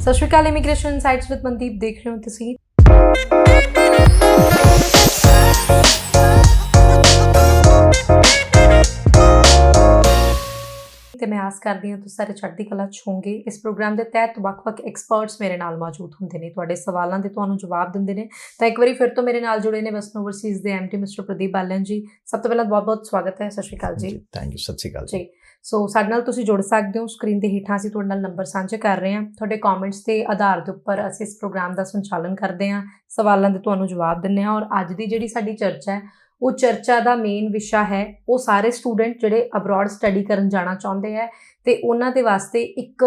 सत श्री अकाल। Immigration insights with Mandeep देख रहे हो ਤੁਸੀਂ ਤੇ ਮੈਂ ਆਸ ਕਰਦੀ ਹਾਂ ਤੁਸੀਂ ਸਾਰੇ ਚੜ੍ਹਦੀ ਕਲਾ 'ਚ ਹੋਵੋਗੇ। ਇਸ ਪ੍ਰੋਗਰਾਮ ਦੇ ਤਹਿਤ ਵੱਖ-ਵੱਖ ਐਕਸਪਰਟਸ ਮੇਰੇ ਨਾਲ ਮੌਜੂਦ ਹੁੰਦੇ ਨੇ, ਤੁਹਾਡੇ ਸਵਾਲਾਂ ਦੇ ਤੁਹਾਨੂੰ ਜਵਾਬ ਦਿੰਦੇ ਨੇ। ਤਾਂ ਇੱਕ ਵਾਰੀ ਫਿਰ ਤੋਂ ਮੇਰੇ ਨਾਲ ਜੁੜੇ ਨੇ ਵੈਸਟਰਨ ਓਵਰਸੀਜ਼ ਦੇ ਐਮਟੀ ਮਿਸਟਰ ਪ੍ਰਦੀਪ ਬਾਲਨ ਜੀ। ਸਭ ਤੋਂ ਪਹਿਲਾਂ ਬਹੁਤ-ਬਹੁਤ ਸਵਾਗਤ ਹੈ। ਸਤਿ ਸ਼੍ਰੀ ਅਕਾਲ ਜੀ। Thank you. ਸਤਿ ਸ਼੍ਰੀ ਅਕਾਲ ਜੀ। ਸੋ ਸਾਡੇ ਨਾਲ ਤੁਸੀਂ ਜੁੜ ਸਕਦੇ ਹੋ। ਸਕਰੀਨ ਦੇ ਹੇਠਾਂ ਅਸੀਂ ਤੁਹਾਡੇ ਨਾਲ ਨੰਬਰ ਸਾਂਝੇ ਕਰ ਰਹੇ ਹਾਂ। ਤੁਹਾਡੇ ਕਮੈਂਟਸ ਦੇ ਆਧਾਰ ਦੇ ਉੱਪਰ ਅਸੀਂ ਇਸ ਪ੍ਰੋਗਰਾਮ ਦਾ ਸੰਚਾਲਨ ਕਰਦੇ ਹਾਂ, ਸਵਾਲਾਂ ਦੇ ਤੁਹਾਨੂੰ ਜਵਾਬ ਦਿੰਦੇ ਹਾਂ। ਔਰ ਅੱਜ ਦੀ ਜਿਹੜੀ ਸਾਡੀ ਚਰਚਾ ਹੈ ਉਹ ਚਰਚਾ ਦਾ ਮੇਨ ਵਿਸ਼ਾ ਹੈ ਉਹ ਸਾਰੇ ਸਟੂਡੈਂਟ ਜਿਹੜੇ ਅਬਰੋਡ ਸਟੱਡੀ ਕਰਨ ਜਾਣਾ ਚਾਹੁੰਦੇ ਹੈ ਤੇ ਉਹਨਾਂ ਦੇ ਵਾਸਤੇ ਇੱਕ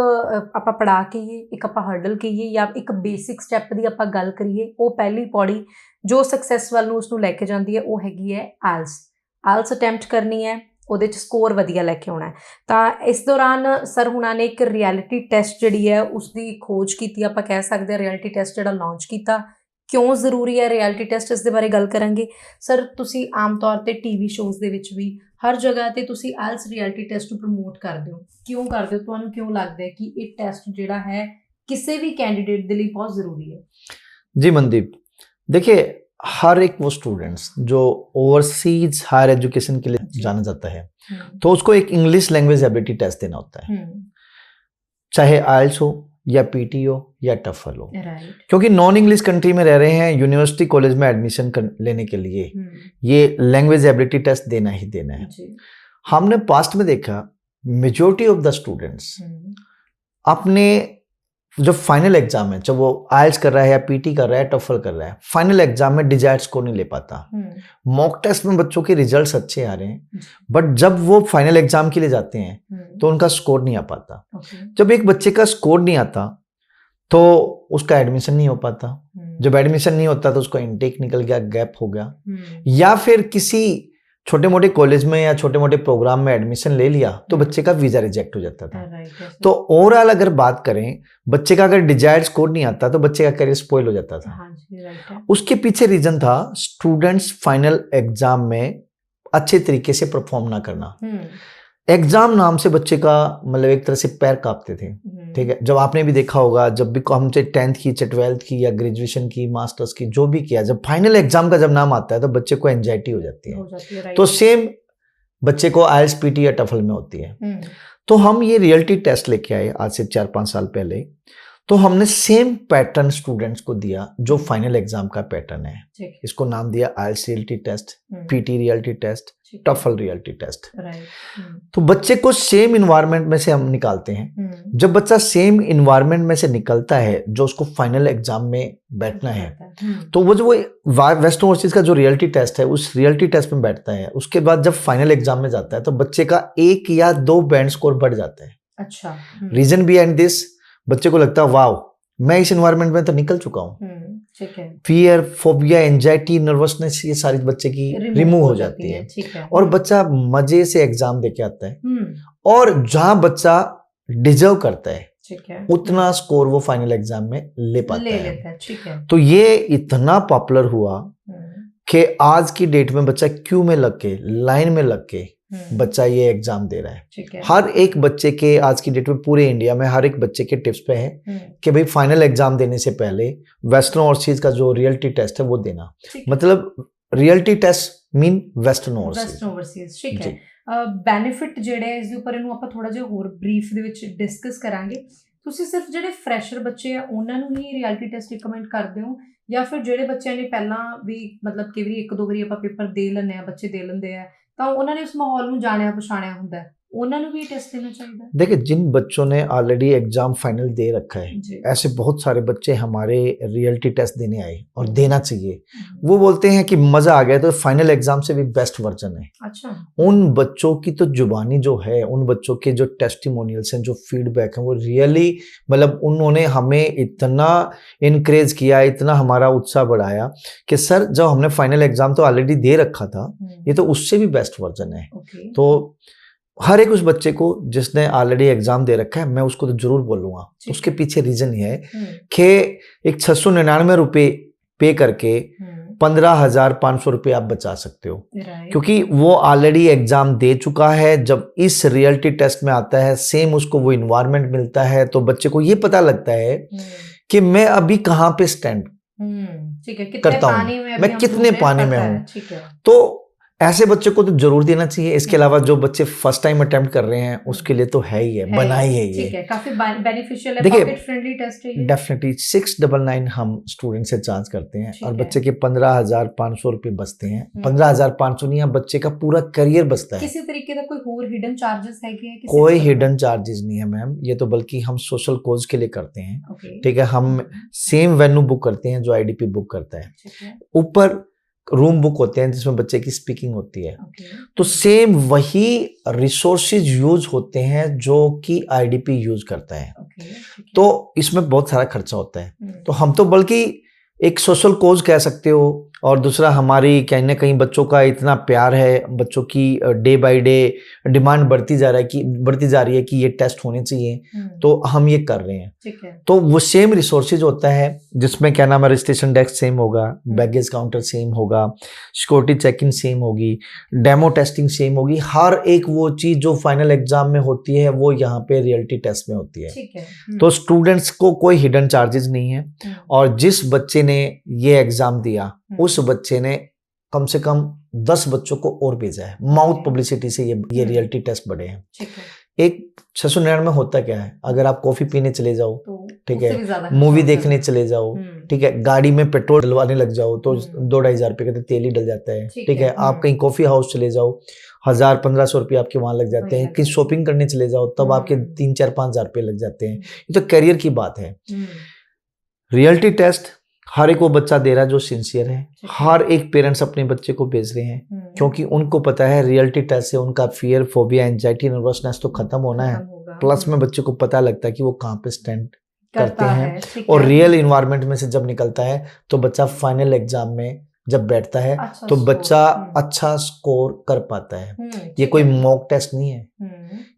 ਆਪਾਂ ਪੜਾਅ ਕਹੀਏ, ਇੱਕ ਆਪਾਂ ਹਰਡਲ ਕਹੀਏ ਜਾਂ ਇੱਕ ਬੇਸਿਕ ਸਟੈਪ ਦੀ ਆਪਾਂ ਗੱਲ ਕਰੀਏ। ਉਹ ਪਹਿਲੀ ਪੌੜੀ ਜੋ ਸਕਸੈਸ ਵੱਲ ਨੂੰ ਉਸਨੂੰ ਲੈ ਕੇ ਜਾਂਦੀ ਹੈ ਉਹ ਹੈਗੀ ਹੈ ਆਇਲਸ ਅਟੈਂਪਟ ਕਰਨੀ ਹੈ, ਉਹਦੇ 'ਚ ਸਕੋਰ ਵਧੀਆ ਲੈ ਕੇ ਆਉਣਾ ਹੈ। ਤਾਂ ਇਸ ਦੌਰਾਨ ਸਰ ਹੁਣਾਂ ਨੇ ਇੱਕ ਰਿਐਲਿਟੀ ਟੈਸਟ ਜਿਹੜੀ ਹੈ ਉਸਦੀ ਖੋਜ ਕੀਤੀ, ਆਪਾਂ ਕਹਿ ਸਕਦੇ ਹਾਂ ਰਿਐਲਿਟੀ ਟੈਸਟ ਜਿਹੜਾ ਲਾਂਚ ਕੀਤਾ। ਕਿਉਂ ਜ਼ਰੂਰੀ ਹੈ ਰਿਐਲਿਟੀ ਟੈਸਟ, ਇਸ ਦੇ ਬਾਰੇ ਗੱਲ ਕਰਾਂਗੇ। ਸਰ ਤੁਸੀਂ ਆਮ ਤੌਰ 'ਤੇ ਟੀਵੀ ਸ਼ੋਜ਼ ਦੇ ਵਿੱਚ ਵੀ ਹਰ ਜਗ੍ਹਾ 'ਤੇ ਤੁਸੀਂ ਆਇਲਸ ਰਿਐਲਿਟੀ ਟੈਸਟ ਨੂੰ ਪ੍ਰਮੋਟ ਕਰਦੇ ਹੋ। ਕਿਉਂ ਕਰਦੇ ਹੋ? ਤੁਹਾਨੂੰ ਕਿਉਂ ਲੱਗਦਾ ਹੈ ਕਿ ਇਹ ਟੈਸਟ ਜਿਹੜਾ ਹੈ ਕਿਸੇ भी कैंडिडेट के लिए बहुत ज़रूरी है? जी मनदीप, देखिए हर एक वो स्टूडेंट्स जो ओवरसीज हायर एजुकेशन के लिए जाना जाता है तो उसको एक इंग्लिश लैंग्वेज एबिलिटी टेस्ट देना होता है, चाहे आइल्स हो या पीटी हो या टफल हो। क्योंकि नॉन इंग्लिश कंट्री में रह रहे हैं, यूनिवर्सिटी कॉलेज में एडमिशन लेने के लिए ये लैंग्वेज एबिलिटी टेस्ट देना ही देना है। हमने पास्ट में देखा मेजॉरिटी ऑफ द स्टूडेंट्स अपने जो फाइनल एग्जाम है, जब वो आइल्स कर रहा है या पीटी कर रहा है, टफल कर रहा है, फाइनल एग्जाम में डिजायर्ड स्कोर नहीं ले पाता। मॉक टेस्ट में बच्चों के रिजल्ट्स अच्छे आ रहे हैं, बट जब वो फाइनल एग्जाम के लिए जाते हैं तो उनका स्कोर नहीं आ पाता। जब एक बच्चे का स्कोर नहीं आता तो उसका एडमिशन नहीं हो पाता। जब एडमिशन नहीं होता तो उसका इनटेक निकल गया, गैप हो गया, या फिर किसी छोटे मोटे कॉलेज में या छोटे मोटे प्रोग्राम में एडमिशन ले लिया तो बच्चे का वीजा रिजेक्ट हो जाता था। तो ओवरऑल अगर बात करें, बच्चे का अगर डिजायर्ड स्कोर नहीं आता तो बच्चे का करियर स्पॉइल हो जाता था। उसके पीछे रीजन था स्टूडेंट्स फाइनल एग्जाम में अच्छे तरीके से परफॉर्म ना करना। एग्जाम नाम से बच्चे का मतलब एक तरह से पैर कांपते थे, ठीक है। जब आपने भी देखा होगा, जब भी हमसे 10th की, 12th की या ग्रेजुएशन की, मास्टर्स की जो भी किया, जब फाइनल एग्जाम का जब नाम आता है तो बच्चे को एंजाइटी हो जाती है। तो सेम बच्चे को आइल्स, पीटी या टफल में होती है। तो हम ये रियलिटी टेस्ट लेके आए आज से 4-5 साल पहले। तो हमने सेम पैटर्न स्टूडेंट्स को दिया जो फाइनल एग्जाम का पैटर्न है। इसको नाम दिया आइल्स reality test, PT reality test, टफल रियलिटी टेस्ट। तो बच्चे को सेम इन्वायरमेंट में से हम निकालते हैं। जब बच्चा सेम इन्वायरमेंट में से निकलता है जो उसको फाइनल एग्जाम में बैठना है, तो वो जो वेस्टर्न ओवरसीज का जो रियलिटी टेस्ट है उस रियलिटी टेस्ट में बैठता है। उसके बाद जब फाइनल एग्जाम में जाता है तो बच्चे का 1 या 2 बैंड स्कोर बढ़ जाता है। अच्छा। रीजन बिहाइंड दिस, बच्चे को लगता है वाओ मैं इस एनवायरनमेंट में तो निकल चुका हूँ। फियर, फोबिया, एंजाइटी, नर्वसनेस ये सारी बच्चे की रिमूव हो जाती है और बच्चा मजे से एग्जाम देके आता है। और जहां बच्चा डिजर्व करता है उतना स्कोर वो फाइनल एग्जाम में ले पाता है। तो ये इतना पॉपुलर हुआ कि आज की डेट में बच्चा क्यू में लग के, लाइन में लग के बच्चा ये एग्जाम दे रहा है। हर एक बच्चे के आज की डेट में पूरे इंडिया में हर एक बच्चे के टिप्स पे है कि भाई फाइनल एग्जाम देने से पहले वेस्टर्न ओवरसीज का जो रियलिटी टेस्ट है वो देना। मतलब reality test mean Western Overseas. ठीक है। बेनिफिट ਜਿਹੜੇ ਇਸ ਦੇ ਉੱਪਰ ਇਹਨੂੰ ਆਪਾਂ ਥੋੜਾ ਜਿਹਾ ਹੋਰ ਬਰੀਫ ਦੇ ਵਿੱਚ ਡਿਸਕਸ ਕਰਾਂਗੇ। ਤੁਸੀਂ ਸਿਰਫ ਜਿਹੜੇ ਫਰੈਸ਼ਰ ਬੱਚੇ ਆ ਉਹਨਾਂ ਨੂੰ ਹੀ ਰਿਐਲਿਟੀ ਟੈਸਟ ਰਿਕਮੈਂਡ ਕਰਦੇ ਹੋ ਜਾਂ ਫਿਰ ਜਿਹੜੇ ਬੱਚਿਆਂ ਨੇ ਪਹਿਲਾਂ ਵੀ ਮਤਲਬ ਕਈ ਵਾਰੀ 1-2 ਵਾਰੀ ਆਪਾਂ ਪੇਪਰ ਦੇ ਲੈਂਦੇ ਆ, ਬੱਚੇ ਦੇ ਲੈਂਦੇ ਆ ਤਾਂ ਉਹਨਾਂ ਨੇ ਉਸ ਮਾਹੌਲ ਨੂੰ ਜਾਣਿਆ ਪਛਾਣਿਆ ਹੁੰਦਾ ਹੈ, उन्होंने भी टेस्ट देना चाहिए? देखिए, जिन बच्चों ने ऑलरेडी एग्जाम फाइनल दे रखा है, ऐसे बहुत सारे बच्चे हमारे रियलिटी टेस्ट देने आए और देना चाहिए। वो बोलते हैं कि मजा आ गया, तो फाइनल एग्जाम से भी बेस्ट वर्जन है। अच्छा। उन बच्चों की तो जुबानी जो है, उन बच्चों के जो टेस्टिमोनियल्स हैं, जो फीडबैक है, वो रियली मतलब उन्होंने हमें इतना इनकरेज किया, इतना हमारा उत्साह बढ़ाया कि सर जब हमने फाइनल एग्जाम तो ऑलरेडी दे रखा था, ये तो उससे भी बेस्ट वर्जन है। तो हर एक उस बच्चे को जिसने ऑलरेडी एग्जाम दे रखा है, मैं उसको तो जरूर बोलूंगा। उसके पीछे रीजन ये है कि एक 699 रुपये पे करके 15,500 रुपये आप बचा सकते हो, क्योंकि वो ऑलरेडी एग्जाम दे चुका है। जब इस रियलिटी टेस्ट में आता है, सेम उसको वो इन्वायरमेंट मिलता है, तो बच्चे को ये पता लगता है कि मैं अभी कहाँ पे स्टैंड करता हूँ, मैं कितने पानी में हूँ। तो ऐसे बच्चे को तो जरूर देना चाहिए। इसके अलावा जो बच्चे फर्स्ट टाइम अटेम्प्ट कर रहे हैं उसके लिए तो है ही है, बना ही है ये। काफी बेनिफिशियल है, देखिए पॉकेट फ्रेंडली टेस्ट है ये। डेफिनेटली 699 हम स्टूडेंट से चार्ज करते हैं और बच्चे के 15,500 रुपये बचते हैं। 15,500 नहीं, बच्चे का पूरा करियर बचता है। किसी तरीके का कोई और हिडन चार्जेस है क्या? कोई हिडन चार्जेस नहीं है मैम, ये तो बल्कि हम सोशल कोज के लिए करते हैं। ठीक है, हम सेम वेन्यू बुक करते हैं जो आईडीपी बुक करता है। ऊपर रूम बुक होते हैं जिसमें बच्चे की स्पीकिंग होती है। तो सेम वही रिसोर्सेज यूज होते हैं जो कि आईडीपी यूज करता है। तो इसमें बहुत सारा खर्चा होता है। तो हम तो बल्कि एक सोशल कोज कह सकते हो, और दूसरा हमारी कहीं ना कहीं बच्चों का इतना प्यार है, बच्चों की डे बाय डे डिमांड बढ़ती जा रही है कि ये टेस्ट होने चाहिए, तो हम ये कर रहे हैं। तो वो सेम रिसोर्सेज होता है जिसमें क्या नाम है, रजिस्ट्रेशन डेस्क सेम होगा, बैगेज काउंटर सेम होगा, सिक्योरिटी चेकिंग सेम होगी, डेमो टेस्टिंग सेम होगी। हर एक वो चीज जो फाइनल एग्जाम में होती है वो यहाँ पे रियलिटी टेस्ट में होती है। तो स्टूडेंट्स को कोई हिडन चार्जेस नहीं है। और जिस बच्चे ने ये एग्जाम दिया उस बच्चे ने कम से कम 10 बच्चों को और भेजा है। माउथ पब्लिसिटी से ये रियलिटी टेस्ट बढ़े हैं। एक 699 में होता क्या है, अगर आप कॉफी पीने चले जाओ, ठीक है, मूवी देखने चले जाओ, ठीक है, गाड़ी में पेट्रोल डलवाने लग जाओ तो 2-2.5 हजार रुपये का तेल ही डल जाता है। ठीक है, आप कहीं कॉफी हाउस चले जाओ, 1,000-1,500 रुपये आपके वहां लग जाते हैं। कहीं शॉपिंग करने चले जाओ तब आपके 3-4-5 हजार रुपये लग जाते हैं। ये तो करियर की बात है। रियलिटी टेस्ट हर एक वो बच्चा दे रहा है जो सिंसियर है। हर एक पेरेंट्स अपने बच्चे को भेज रहे हैं क्योंकि उनको पता है रियलिटी टेस्ट से उनका फियर, फोबिया, एंजाइटी, नर्वसनेस तो खत्म होना है। प्लस में बच्चे को पता लगता है कि वो कहाँ पे स्टैंड करते हैं। और रियल इन्वायरमेंट में से जब निकलता है तो बच्चा फाइनल एग्जाम में जब बैठता है तो बच्चा अच्छा स्कोर कर पाता है। ये कोई मॉक टेस्ट नहीं है।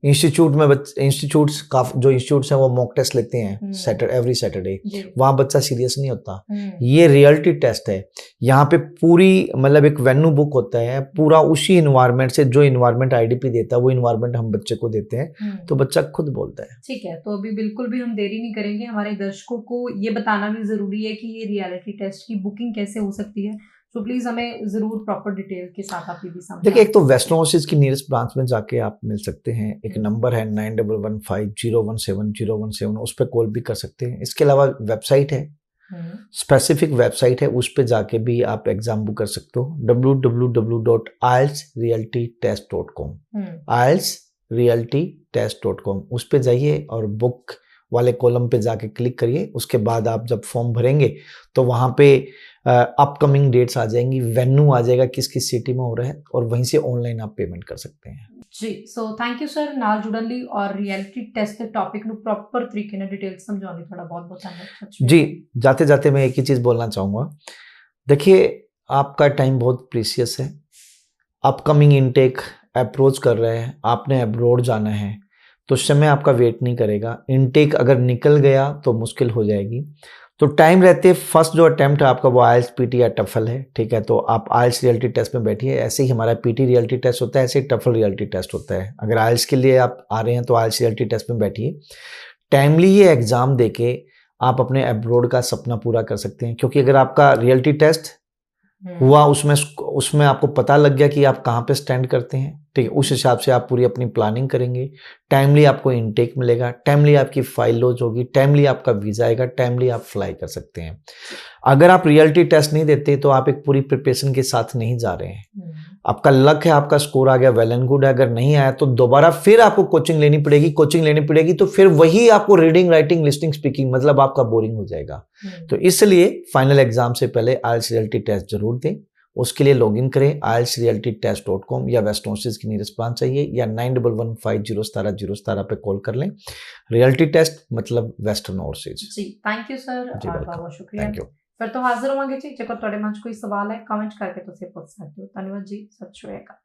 इंस्टीट्यूट में इंस्टीट्यूट्स जो इंस्टीट्यूट्स हैं वो मॉक टेस्ट लेते हैं एवरी सैटरडे, वहां बच्चा सीरियस नहीं होता। ये रियलिटी टेस्ट है। यहाँ पे पूरी मतलब एक वेन्यू बुक होता है, पूरा उसी इन्वायरमेंट से जो इन्वायरमेंट आईडीपी देता है वो इन्वायरमेंट हम बच्चे को देते हैं, तो बच्चा खुद बोलता है। ठीक है, तो अभी बिल्कुल भी हम देरी नहीं करेंगे। हमारे दर्शकों को ये बताना भी जरूरी है कि ये रियलिटी टेस्ट की बुकिंग कैसे हो सकती है, तो प्लीज हमें जरूर प्रॉपर डिटेल के साथ आप ये भी समझाएं। देखिए, एक तो वेस्टर्न ओवरसीज की नियरेस्ट ब्रांच में जाके आप मिल सकते हैं। एक नंबर है 9115017017, उस पर कॉल भी कर सकते हैं। इसके अलावा वेबसाइट है, स्पेसिफिक वेबसाइट है, उस पर जाके भी आप एग्जाम बुक कर सकते हो, www.ieltsrealitytest.com, ieltsrealitytest.com। उस पर जाइए और बुक वाले कॉलम पे जाके क्लिक करिए। उसके बाद आप जब फॉर्म भरेंगे तो वहाँ पे अपकमिंग डेट्स आ जाएंगी, वेन्यू आ जाएगा किस किस सिटी में हो रहा है, और वहीं से ऑनलाइन आप पेमेंट कर सकते हैं। जी, सो थैंक यू सर नाल जुड़न ਲਈ और रियलिटी टेस्ट के टॉपिक ਨੂੰ प्रॉपर तरीके ਨਾਲ डिटेल समझाਉਣ ਲਈ ਤੁਹਾਡਾ बहुत बहुत धन्यवाद। जी, जाते जाते मैं एक ही चीज़ बोलना चाहूँगा। देखिए, आपका टाइम बहुत प्रीशियस है। अपकमिंग इनटेक अप्रोच कर रहे हैं, आपने अब्रॉड जाना है, तो समय आपका वेट नहीं करेगा। इनटेक अगर निकल गया तो मुश्किल हो जाएगी। तो टाइम रहते फर्स्ट जो अटेम्प्ट है आपका वो आइल्स, पीटी या टफल है। ठीक है, तो आप आइल्स रियलिटी टेस्ट में बैठिए। ऐसे ही हमारा पीटी रियलिटी टेस्ट होता है, ऐसे ही टफल रियलिटी टेस्ट होता है। अगर आइल्स के लिए आप आ रहे हैं तो आइल्स रियलिटी टेस्ट में बैठिए। टाइमली ये एग्जाम देके आप अपने अब्रॉड का सपना पूरा कर सकते हैं, क्योंकि अगर आपका रियलिटी टेस्ट हुआ, उसमें आपको पता लग गया कि आप कहाँ पे स्टैंड करते हैं, ठीक है, उस हिसाब से आप पूरी अपनी प्लानिंग करेंगे। टाइमली आपको इनटेक मिलेगा, टाइमली आपकी फाइल लॉन्च होगी, टाइमली आपका वीज़ा आएगा, टाइमली आप फ्लाई कर सकते हैं। अगर आप रियलिटी टेस्ट नहीं देते तो आप एक पूरी प्रिपरेशन के साथ नहीं जा रहे हैं। आपका लक है, आपका स्कोर आ गया, वेल एंड गुड है। अगर नहीं आया तो दोबारा फिर आपको कोचिंग लेनी पड़ेगी, तो फिर वही आपको रीडिंग, राइटिंग, लिस्टिंग, स्पीकिंग, मतलब आपका बोरिंग हो जाएगा। तो इसलिए फाइनल एग्जाम से पहले आइल्स रियलिटी टेस्ट जरूर दें। उसके लिए लॉगिन करें ieltsrealitytest.com या वेस्टर्न ओवरसीज की नियरेस्ट ब्रांच चाहिए, या 9115017017 पे कॉल कर लें। रियलिटी टेस्ट मतलब वेस्टर्न ओवरसीज। जी, थैंक यू सर, बहुत शुक्रिया। Thank you. फिर तो हाजिर होवांगे जी, जेकर ਤੁਹਾਡੇ ਮਨ 'ਚ ਕੋਈ ਸਵਾਲ ਹੈ ਕਮੈਂਟ ਕਰਕੇ ਤੁਸੀਂ ਪੁੱਛ ਸਕਦੇ ਹੋ। ਧੰਨਵਾਦ ਜੀ, ਸਤਿ ਸ਼੍ਰੀ ਅਕਾਲ।